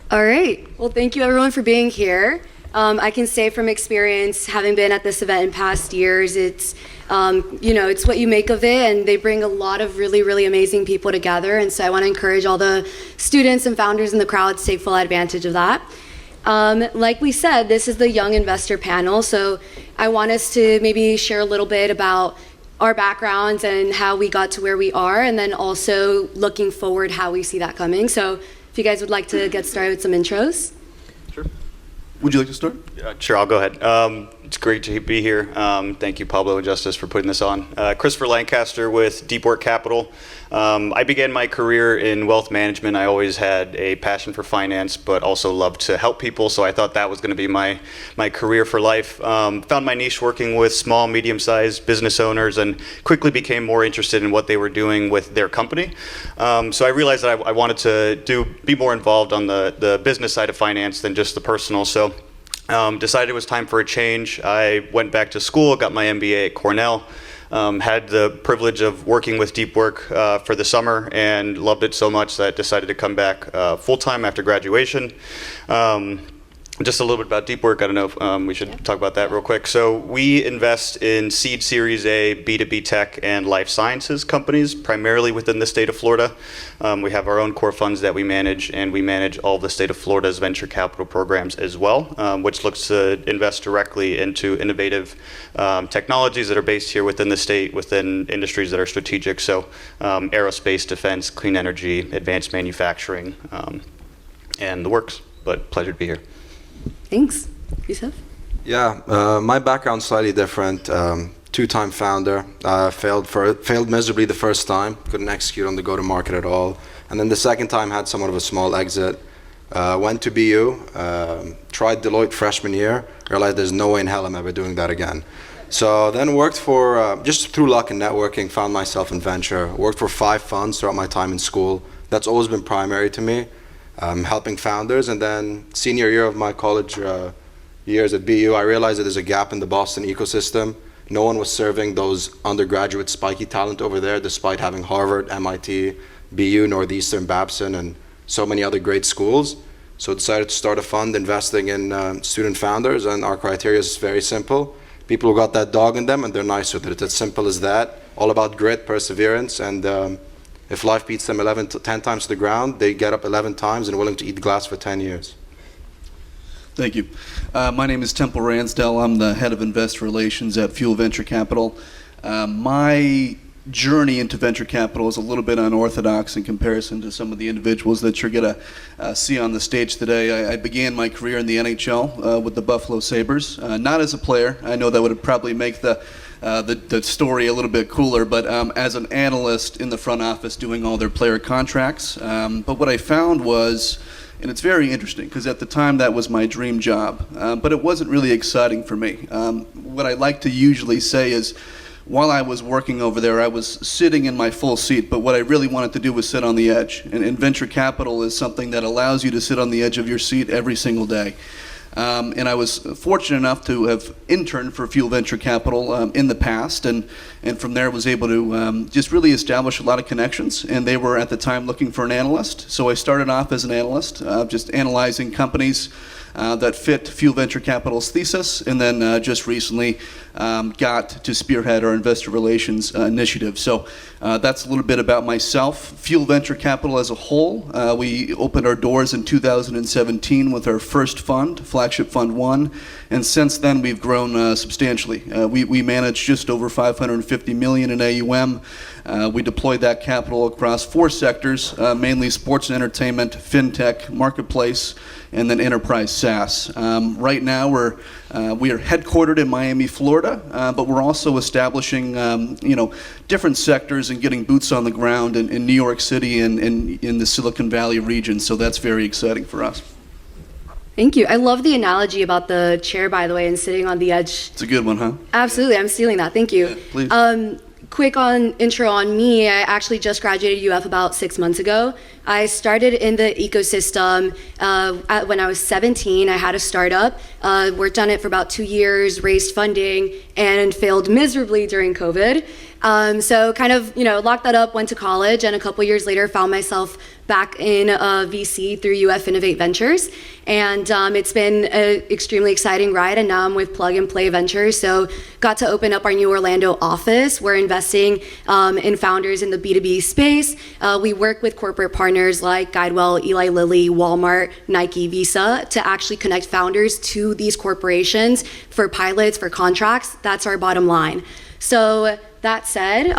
All right. Well, thank you everyone for being here. I can say from experience, having been at this event in past years, it's what you make of it, and they bring a lot of really, really amazing people together. And so I want to encourage all the students and founders in the crowd to take full advantage of that. Like we said, this is the Young Investor Panel, so I want us to maybe share a little bit about our backgrounds and how we got to where we are, and then also looking forward how we see that coming. So if you guys would like to get started with some intros. Sure. Would you like to start? Sure, I'll go ahead. It's great to be here. Thank you, Pablo and Justice, for putting this on. Christopher Lancaster with Deep Work Capital. I began my career in wealth management. I always had a passion for finance, but also loved to help people, so I thought that was going to be my career for life. Found my niche working with small, medium-sized business owners and quickly became more interested in what they were doing with their company. So I realized that I wanted to be more involved on the business side of finance than just the personal. So decided it was time for a change. I went back to school, got my MBA at Cornell, had the privilege of working with Deep Work for the summer and loved it so much that I decided to come back full-time after graduation. Just a little bit about Deep Work. I don't know if we should talk about that real quick. So we invest in seed Series A, B2B tech, and life sciences companies, primarily within the state of Florida. We have our own core funds that we manage, and we manage all of the state of Florida's venture capital programs as well, which looks to invest directly into innovative technologies that are based here within the state, within industries that are strategic. So aerospace, defense, clean energy, advanced manufacturing, and the works. But pleasure to be here. Thanks. Yusuf? Yeah, my background's slightly different. Two-time founder, failed miserably the first time, couldn't execute on the go-to-market at all. And then the second time had somewhat of a small exit. Went to BU, tried Deloitte freshman year, realized there's no way in hell I'm ever doing that again. So then worked for, just through luck and networking, found myself in venture. Worked for 5 funds throughout my time in school. That's always been primary to me. Helping founders, and then senior year of my college years at BU, I realized that there's a gap in the Boston ecosystem. No one was serving those undergraduate spiky talent over there, despite having Harvard, MIT, BU, Northeastern, Babson, and so many other great schools. So decided to start a fund investing in student founders, and our criteria is very simple. People who got that dog in them, and they're nice with it. It's as simple as that. All about grit, perseverance, and if life beats them 10 times to the ground, they get up 11 times and willing to eat glass for 10 years. Thank you. My name is Temple Ransdell. I'm the head of investor relations at Fuel Venture Capital. My journey into venture capital is a little bit unorthodox in comparison to some of the individuals that you're going to see on the stage today. I began my career in the NHL with the Buffalo Sabres, not as a player. I know that would probably make the story a little bit cooler, but as an analyst in the front office doing all their player contracts. But what I found was, and it's very interesting because at the time that was my dream job, but it wasn't really exciting for me. What I like to usually say is, while I was working over there, I was sitting in my full seat, but what I really wanted to do was sit on the edge. And venture capital is something that allows you to sit on the edge of your seat every single day. And I was fortunate enough to have interned for Fuel Venture Capital in the past, and from there was able to just really establish a lot of connections, and they were at the time looking for an analyst. So I started off as an analyst, just analyzing companies that fit Fuel Venture Capital's thesis, and then just recently got to spearhead our investor relations initiative. So that's a little bit about myself. Fuel Venture Capital as a whole, we opened our doors in 2017 with our first fund, Flagship Fund 1, and since then we've grown substantially. We manage just over $550 million in AUM. We deployed that capital across 4 sectors, mainly sports and entertainment, fintech, marketplace, and then enterprise SaaS. Right now we are headquartered in Miami, Florida, but we're also establishing different sectors and getting boots on the ground in New York City and in the Silicon Valley region. So that's very exciting for us. Thank you. I love the analogy about the chair, by the way, and sitting on the edge. It's a good one, huh? Absolutely. I'm stealing that. Thank you. Yeah, please. Quick intro on me. I actually just graduated UF about 6 months ago. I started in the ecosystem when I was 17. I had a startup, worked on it for about 2 years, raised funding, and failed miserably during COVID. So kind of, locked that up, went to college, and a couple years later found myself back in VC through UF Innovate Ventures. And it's been an extremely exciting ride, and now I'm with Plug and Play Ventures. So got to open up our new Orlando office. We're investing in founders in the B2B space. We work with corporate partners like Guidewell, Eli Lilly, Walmart, Nike, Visa to actually connect founders to these corporations for pilots, for contracts. That's our bottom line. So that said,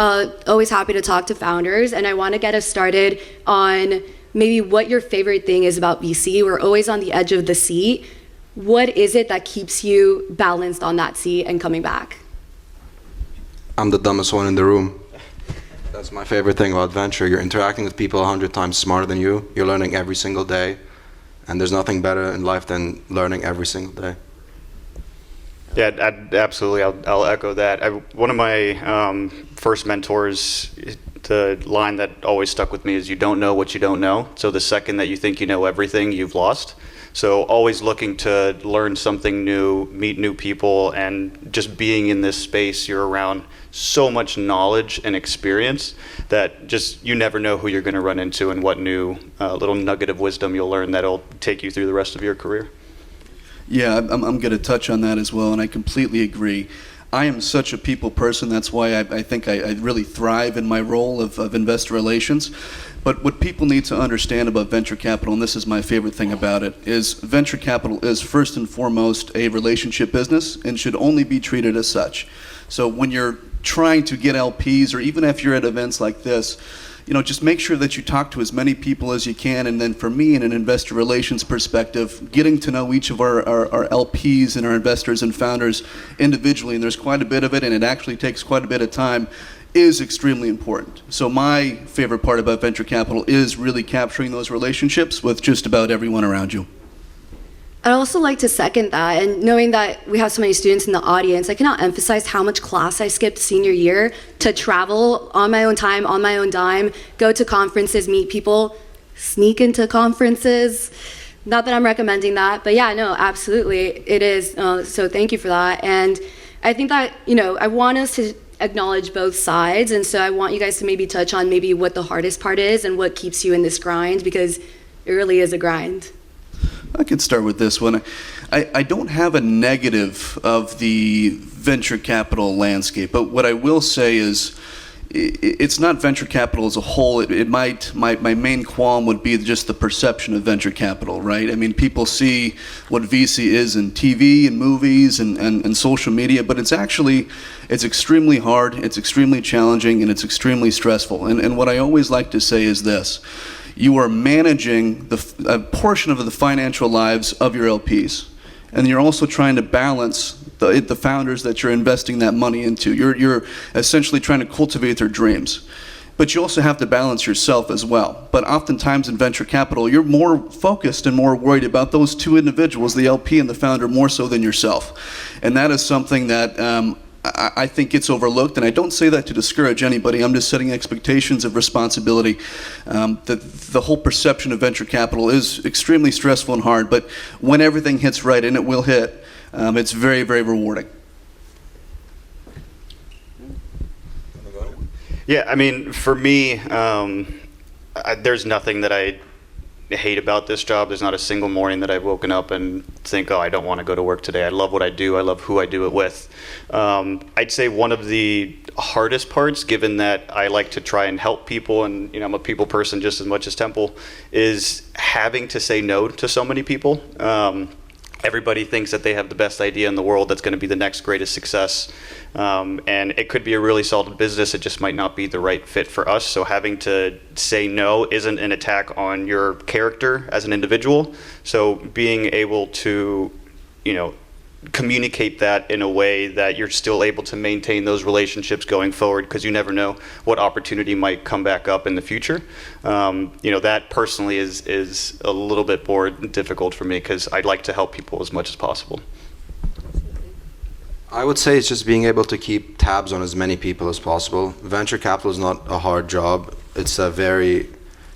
always happy to talk to founders, and I want to get us started on maybe what your favorite thing is about VC. We're always on the edge of the seat. What is it that keeps you balanced on that seat and coming back? I'm the dumbest one in the room. That's my favorite thing about venture. You're interacting with people 100 times smarter than you. You're learning every single day. And there's nothing better in life than learning every single day. Yeah, absolutely. I'll echo that. One of my first mentors, the line that always stuck with me is, you don't know what you don't know. So the second that you think you know everything, you've lost. So always looking to learn something new, meet new people, and just being in this space, you're around so much knowledge and experience that just you never know who you're going to run into and what new little nugget of wisdom you'll learn that'll take you through the rest of your career. Yeah, I'm going to touch on that as well, and I completely agree. I am such a people person. That's why I think I really thrive in my role of investor relations. But what people need to understand about venture capital, and this is my favorite thing about it, is venture capital is first and foremost a relationship business and should only be treated as such. So when you're trying to get LPs, or even if you're at events like this, just make sure that you talk to as many people as you can. And then for me, in an investor relations perspective, getting to know each of our LPs and our investors and founders individually, and there's quite a bit of it, and it actually takes quite a bit of time, is extremely important. So my favorite part about venture capital is really capturing those relationships with just about everyone around you. I'd also like to second that, and knowing that we have so many students in the audience, I cannot emphasize how much class I skipped senior year to travel on my own time, on my own dime, go to conferences, meet people, sneak into conferences. Not that I'm recommending that, but yeah, no, absolutely, it is. So thank you for that. And I think that, I want us to acknowledge both sides, and so I want you guys to maybe touch on maybe what the hardest part is and what keeps you in this grind, because it really is a grind. I could start with this one. I don't have a negative of the venture capital landscape, but what I will say is it's not venture capital as a whole. My main qualm would be just the perception of venture capital, right? I mean, people see what VC is in TV and movies and social media, but it's extremely hard, it's extremely challenging, and it's extremely stressful. And what I always like to say is this: you are managing a portion of the financial lives of your LPs, and you're also trying to balance the founders that you're investing that money into. You're essentially trying to cultivate their dreams. But you also have to balance yourself as well. But oftentimes in venture capital, you're more focused and more worried about those two individuals, the LP and the founder, more so than yourself. And that is something that I think gets overlooked, and I don't say that to discourage anybody. I'm just setting expectations of responsibility. The whole perception of venture capital is extremely stressful and hard, but when everything hits right, and it will hit, it's very, very rewarding. Yeah, I mean, for me, there's nothing that I hate about this job. There's not a single morning that I've woken up and think, oh, I don't want to go to work today. I love what I do. I love who I do it with. I'd say one of the hardest parts, given that I like to try and help people, and I'm a people person just as much as Temple, is having to say no to so many people. Everybody thinks that they have the best idea in the world that's going to be the next greatest success. And it could be a really solid business. It just might not be the right fit for us. So having to say no isn't an attack on your character as an individual. So being able to, communicate that in a way that you're still able to maintain those relationships going forward, because you never know what opportunity might come back up in the future. That personally is a little bit more difficult for me, because I'd like to help people as much as possible. I would say it's just being able to keep tabs on as many people as possible. Venture capital is not a hard job.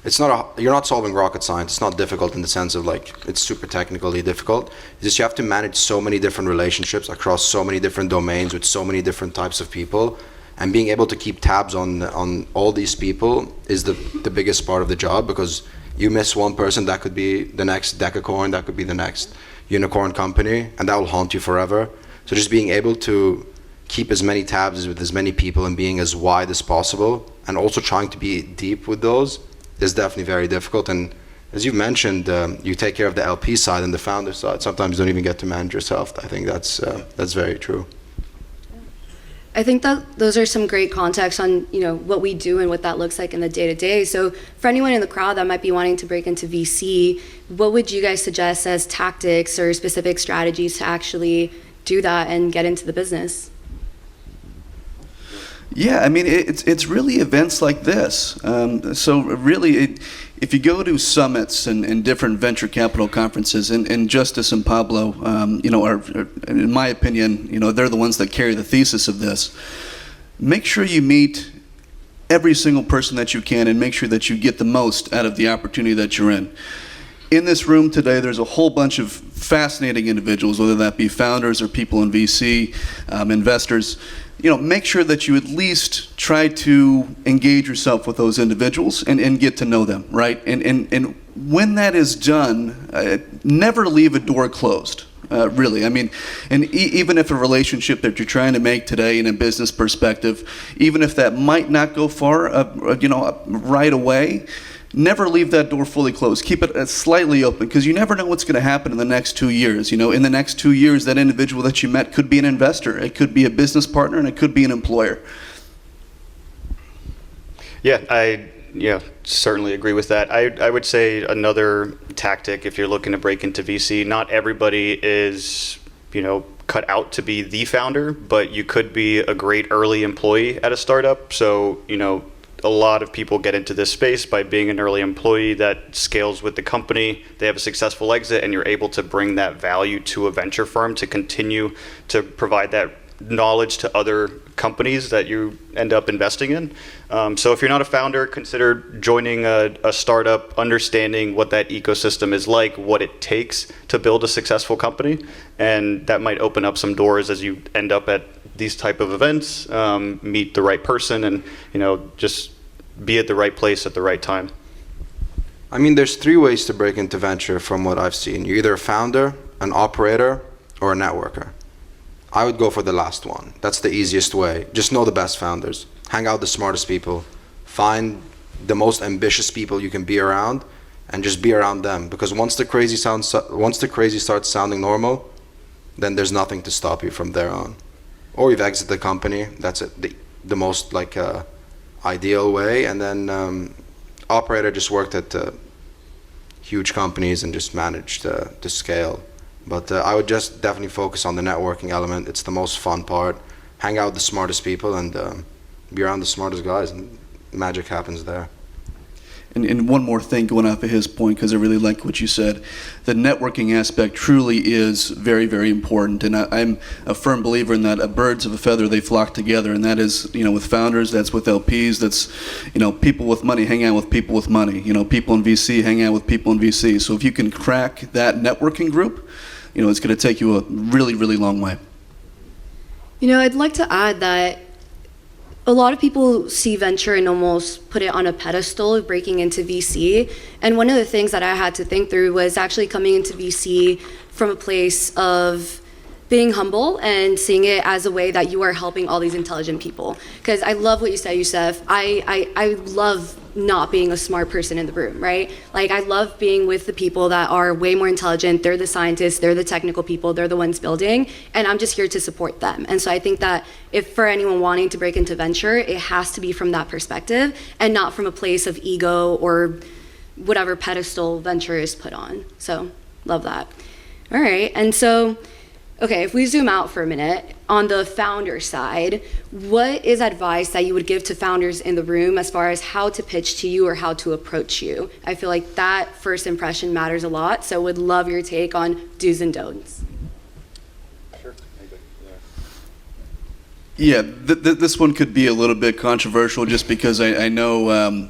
You're not solving rocket science. It's not difficult in the sense of it's super technically difficult. It's just you have to manage so many different relationships across so many different domains with so many different types of people, and being able to keep tabs on all these people is the biggest part of the job, because You miss one person, that could be the next Decacorn, that could be the next unicorn company, and that will haunt you forever. So just being able to keep as many tabs with as many people and being as wide as possible, and also trying to be deep with those, is definitely very difficult. And as you mentioned, you take care of the LP side and the founder side. Sometimes you don't even get to manage yourself. I think that's very true. I think that those are some great context on, what we do and what that looks like in the day-to-day. So for anyone in the crowd that might be wanting to break into VC, what would you guys suggest as tactics or specific strategies to actually do that and get into the business? Yeah, I mean, it's really events like this. So really, if you go to summits and different venture capital conferences, and Justice and Pablo, are, in my opinion, they're the ones that carry the thesis of this. Make sure you meet every single person that you can and make sure that you get the most out of the opportunity that you're in. In this room today, there's a whole bunch of fascinating individuals, whether that be founders or people in VC, investors. Make sure that you at least try to engage yourself with those individuals and get to know them, right? And when that is done, never leave a door closed, really. I mean, and even if a relationship that you're trying to make today in a business perspective, even if that might not go far, right away, never leave that door fully closed. Keep it slightly open, because you never know what's going to happen in the next 2 years. In the next 2 years, that individual that you met could be an investor, it could be a business partner, and it could be an employer. Yeah, I certainly agree with that. I would say another tactic, if you're looking to break into VC, not everybody is, cut out to be the founder, but you could be a great early employee at a startup. So, a lot of people get into this space by being an early employee that scales with the company. They have a successful exit, and you're able to bring that value to a venture firm to continue to provide that knowledge to other companies that you end up investing in. So if you're not a founder, consider joining a startup, understanding what that ecosystem is like, what it takes to build a successful company, and that might open up some doors as you end up at these type of events, meet the right person, and just be at the right place at the right time. I mean, there's 3 ways to break into venture from what I've seen. You're either a founder, an operator, or a networker. I would go for the last one. That's the easiest way. Just know the best founders. Hang out with the smartest people. Find the most ambitious people you can be around, and just be around them. Because once the crazy starts sounding normal, then there's nothing to stop you from there on. Or you've exited the company. That's it, the most ideal way. And then operator just worked at huge companies and just managed to scale. But I would just definitely focus on the networking element. It's the most fun part. Hang out with the smartest people and be around the smartest guys, and magic happens there. And one more thing going off of his point, because I really like what you said. The networking aspect truly is very, very important. And I'm a firm believer in that birds of a feather, they flock together. And that is, with founders, that's with LPs, that's, people with money hang out with people with money. People in VC hang out with people in VC. So if you can crack that networking group, it's going to take you a really, really long way. I'd like to add that a lot of people see venture and almost put it on a pedestal of breaking into VC. And one of the things that I had to think through was actually coming into VC from a place of being humble and seeing it as a way that you are helping all these intelligent people. Because I love what you said, Youssef. I love not being a smart person in the room, right? Like, I love being with the people that are way more intelligent. They're the scientists, they're the technical people, they're the ones building, and I'm just here to support them. And so I think that if for anyone wanting to break into venture, it has to be from that perspective and not from a place of ego or whatever pedestal venture is put on. So, love that. All right, and so, okay, if we zoom out for a minute, on the founder side, what is advice that you would give to founders in the room as far as how to pitch to you or how to approach you? I feel like that first impression matters a lot, so would love your take on do's and don'ts. Sure. Yeah, this one could be a little bit controversial just because I know,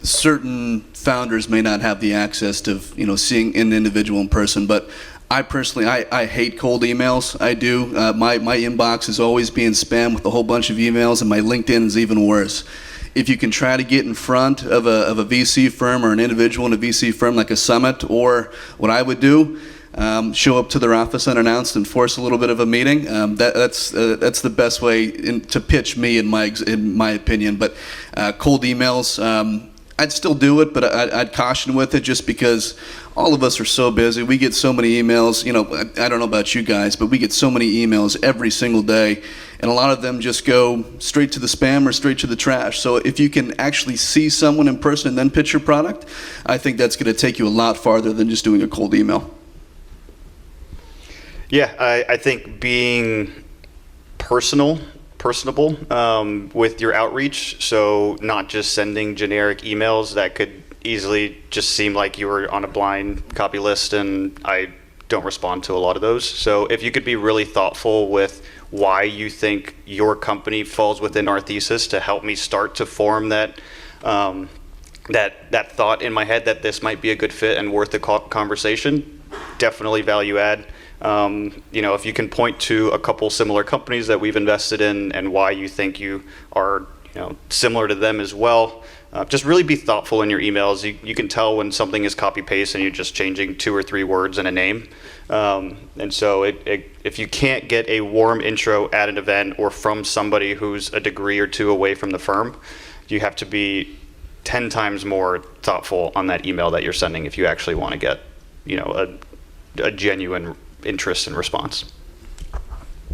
certain founders may not have the access to, seeing an individual in person, but I personally, I hate cold emails. I do. My inbox is always being spammed with a whole bunch of emails, and my LinkedIn is even worse. if you can try to get in front of a VC firm or an individual in a VC firm like a Summit, or what I would do, show up to their office unannounced and force a little bit of a meeting. That's the best way to pitch me, in my opinion. But cold emails, I'd still do it, but I'd caution with it, just because all of us are so busy. We get so many emails. You know, I don't know about you guys, but we get so many emails every single day, and a lot of them just go straight to the spam or straight to the trash. So if you can actually see someone in person and then pitch your product, I think that's going to take you a lot farther than just doing a cold email. Yeah, I think being personable with your outreach, so not just sending generic emails that could easily just seem like you were on a blind copy list, and I don't respond to a lot of those. So if you could be really thoughtful with why you think your company falls within our thesis, to help me start to form that that thought in my head that this might be a good fit and worth the conversation, definitely value add. You know, if you can point to a couple similar companies that we've invested in and why you think you are, you know, similar to them as well, just really be thoughtful in your emails. You can tell when something is copy paste and you're just changing 2 or 3 words and a name. And so if you can't get a warm intro at an event or from somebody who's a degree or 2 away from the firm, you have to be 10 times more thoughtful on that email that you're sending if you actually want to get, you know, a genuine interest and response.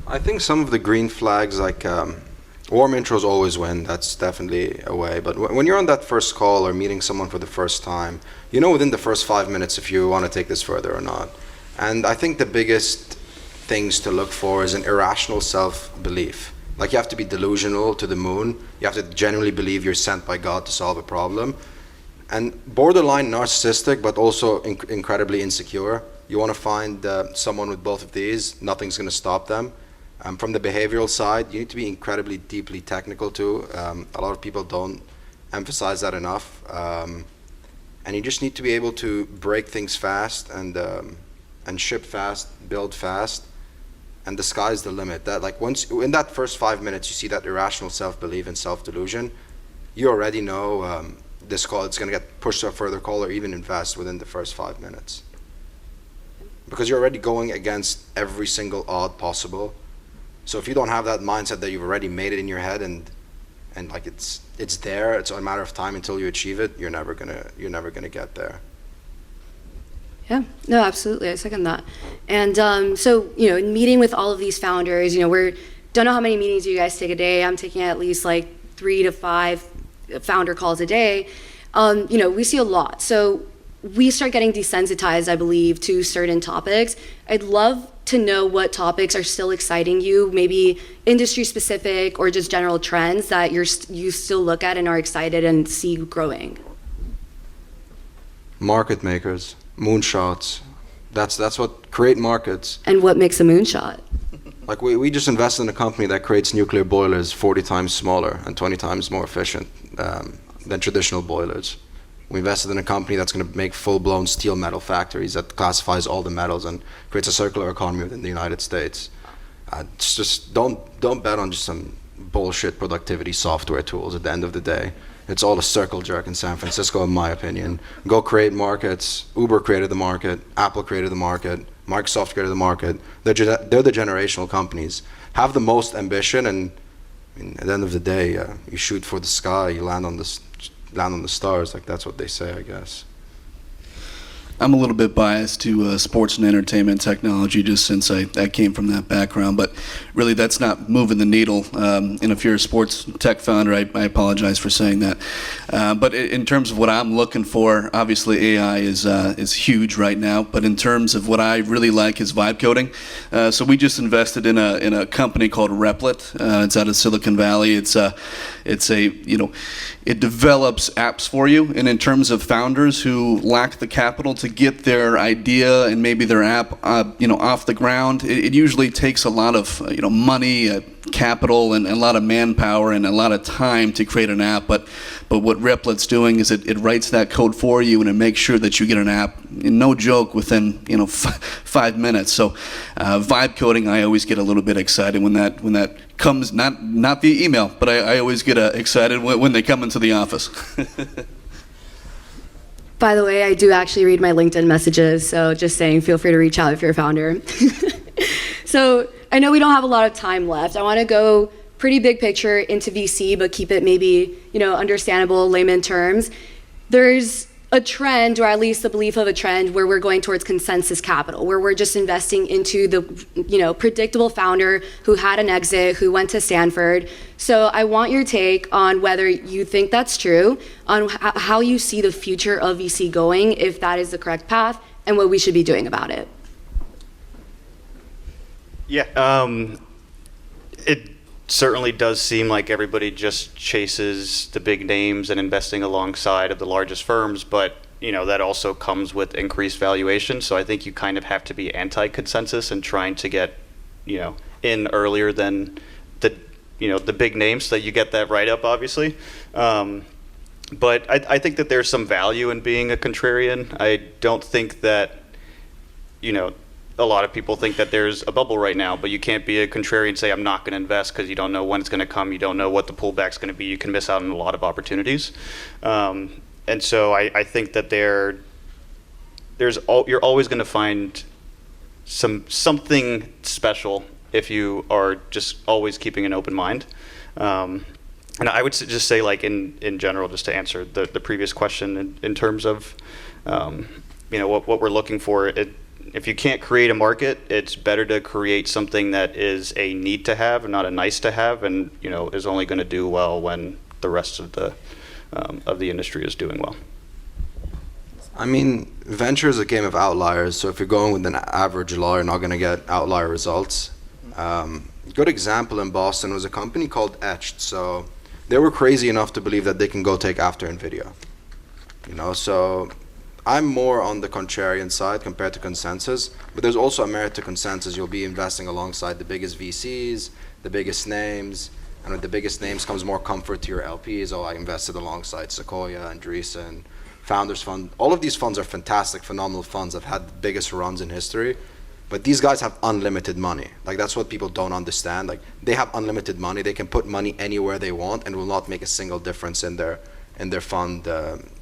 I think some of the green flags, like warm intros always win. That's definitely a way. But when you're on that first call or meeting someone for the first time, you know within the first 5 minutes if you want to take this further or not. And I think the biggest things to look for is an irrational self-belief. Like, you have to be delusional to the moon. You have to genuinely believe you're sent by God to solve a problem. And borderline narcissistic, but also incredibly insecure. You want to find someone with both of these. Nothing's going to stop them. From the behavioral side, you need to be incredibly deeply technical too. A lot of people don't emphasize that enough. And you just need to be able to break things fast and ship fast, build fast, and the sky's the limit. That, like, once in that first 5 minutes you see that irrational self-belief and self-delusion, you already know this call, it's going to get pushed to a further call or even invest within the first 5 minutes. Because you're already going against every single odd possible. So if you don't have that mindset that you've already made it in your head and like it's there, it's a matter of time until you achieve it, you're never gonna get there. Yeah, no, absolutely. I second that. And so, you know, in meeting with all of these founders, you know, don't know how many meetings you guys take a day. I'm taking at least like 3 to 5 founder calls a day. You know, we see a lot. So we start getting desensitized, I believe, to certain topics. I'd love to know what topics are still exciting you, maybe industry specific or just general trends that you still look at and are excited and see growing. Market makers, moonshots. That's what create markets. And what makes a moonshot? Like, we just invested in a company that creates nuclear boilers 40 times smaller and 20 times more efficient than traditional boilers. We invested in a company that's going to make full-blown steel metal factories that classifies all the metals and creates a circular economy within the United States. It's just don't bet on just some bullshit productivity software tools at the end of the day. It's all a circle jerk in San Francisco, in my opinion. Go create markets. Uber created the market. Apple created the market. Microsoft created the market. They're the generational companies. Have the most ambition, and I mean, at the end of the day, you shoot for the sky, you land on the stars. Like, that's what they say, I guess. I'm a little bit biased to sports and entertainment technology, just since I came from that background, but really that's not moving the needle. And if you're a sports tech founder, I apologize for saying that. But in terms of what I'm looking for, obviously AI is huge right now, but in terms of what I really like is vibe coding. So we just invested in a company called Replit. It's out of Silicon Valley. It's a it develops apps for you, and in terms of founders who lack the capital to get their idea and maybe their app off the ground, it usually takes a lot of money, capital and a lot of manpower and a lot of time to create an app, but what Replic's doing is it writes that code for you, and it makes sure that you get an app, no joke, within 5 minutes. So vibe coding, I always get a little bit excited when that comes, not via email, but I always get excited when they come into the office. By the way, I do actually read my LinkedIn messages, so just saying, feel free to reach out if you're a founder. So I know we don't have a lot of time left. I want to go pretty big picture into VC, but keep it maybe, understandable layman terms. There's a trend, or at least the belief of a trend, where we're going towards consensus capital, where we're just investing into the, predictable founder who had an exit, who went to Stanford. So I want your take on whether you think that's true, on how you see the future of VC going, if that is the correct path, and what we should be doing about it. Yeah, it certainly does seem like everybody just chases the big names and investing alongside of the largest firms, but that also comes with increased valuation. So I think you kind of have to be anti-consensus and trying to get in earlier than the big names, so that you get that right up, obviously. But I think that there's some value in being a contrarian. I don't think that a lot of people think that there's a bubble right now, but you can't be a contrarian and say, I'm not going to invest, because you don't know when it's going to come. You don't know what the pullback's going to be. You can miss out on a lot of opportunities. And so I think that you're always going to find something special if you are just always keeping an open mind. And I would just say, like, in general, just to answer the previous question in terms of what we're looking for, if you can't create a market, it's better to create something that is a need to have and not a nice to have, and is only going to do well when the rest of the industry is doing well. I mean, venture is a game of outliers. So if you're going with an average law, you're not going to get outlier results. Good example in Boston was a company called Etched. So they were crazy enough to believe that they can go take after NVIDIA. So I'm more on the contrarian side compared to consensus, but there's also a merit to consensus. You'll be investing alongside the biggest VCs, the biggest names, and with the biggest names comes more comfort to your LPs. Oh, I invested alongside Sequoia and Andreessen, Founders Fund. All of these funds are fantastic, phenomenal funds. Have had the biggest runs in history, but these guys have unlimited money. Like, that's what people don't understand. Like, they have unlimited money. They can put money anywhere they want and will not make a single difference in their fund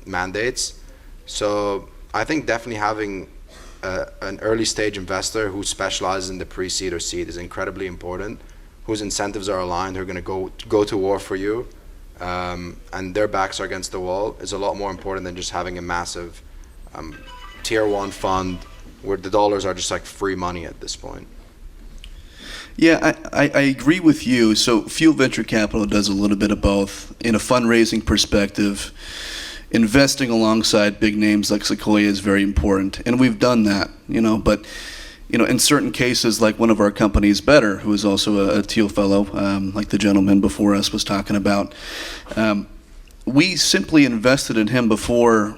mandates. So I think definitely having an early stage investor who specializes in the pre-seed or seed is incredibly important, whose incentives are aligned, who are going to go to war for you, and their backs are against the wall, is a lot more important than just having a massive tier one fund where the dollars are just like free money at this point. Yeah, I agree with you. So Fuel Venture Capital does a little bit of both. In a fundraising perspective, investing alongside big names like Sequoia is very important, and we've done that, but in certain cases, like one of our companies, Better, who is also a Thiel fellow, like the gentleman before us was talking about, we simply invested in him before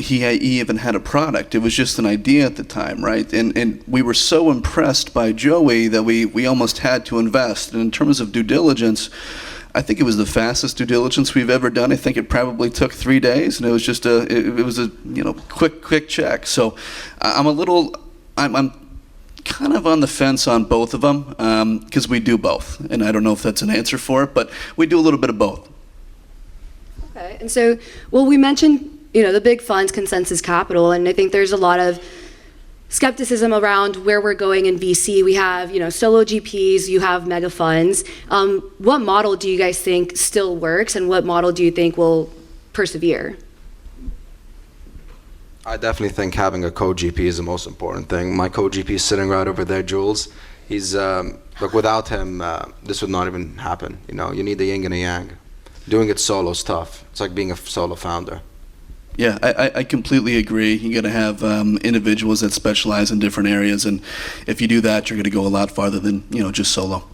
he even had a product. It was just an idea at the time, right? And we were so impressed by Joey that we almost had to invest. And in terms of due diligence, I think it was the fastest due diligence we've ever done. I think it probably took 3 days, and it was just a quick check. So I'm kind of on the fence on both of them, because we do both, and I don't know if that's an answer for it, but we do a little bit of both. Okay, and so, we mentioned the big funds, consensus capital, and I think there's a lot of skepticism around where we're going in VC. We have, solo GPs, you have mega funds. What model do you guys think still works, and what model do you think will persevere? I definitely think having a co-GP is the most important thing. My co-GP is sitting right over there, Jules. He's, without him, this would not even happen. You need the yin and the yang. Doing it solo is tough. It's like being a solo founder. Yeah, I completely agree. You got to have individuals that specialize in different areas, and if you do that, you're going to go a lot farther than just solo.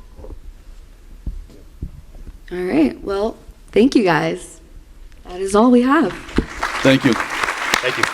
All right. Well, thank you guys. That is all we have. Thank you. Thank you.